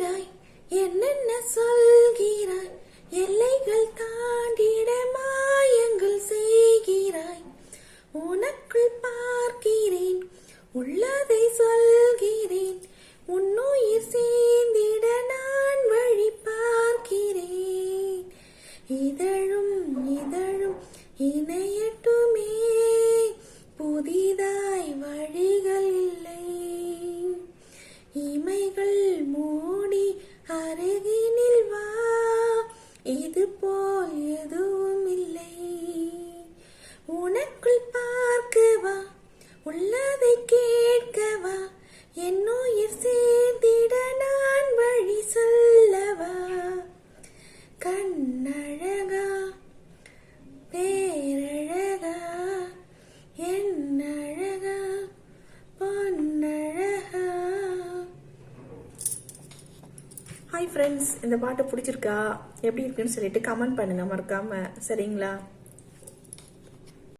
சொல்கிறாய், என்னென்ன சொல்கிறாய், எல்லைகள் தாண்டிட மாயங்கள் செய்கிறாய். உனக்குள் பார்க்கிறேன், உள்ளதை சொல்கிறேன், உன்னுயிர் சேர்ந்திட நான் வழி பார்க்கிறேன். இதழும் இதழும் இணையட்டுமே, புதிதாய் வழிகள் இல்லை. இமைகள் மூடி அருகினில் வா, இது போல் எதுவும் இல்லை. உனக்குள் பார்க்கவா, உள்ளதை கேட்கவா, என்னுயிர் சேர்ந்திட நான் வழி சொல்லவா. கண்ணழகா பேரழகா, என்னழகா பொன்னழகா. ஹாய் ஃப்ரெண்ட்ஸ், இந்த பாட்டு பிடிச்சிருக்கா, எப்படி இருக்குன்னு சொல்லிட்டு கமெண்ட் பண்ணுங்க மறக்காம, சரிங்களா?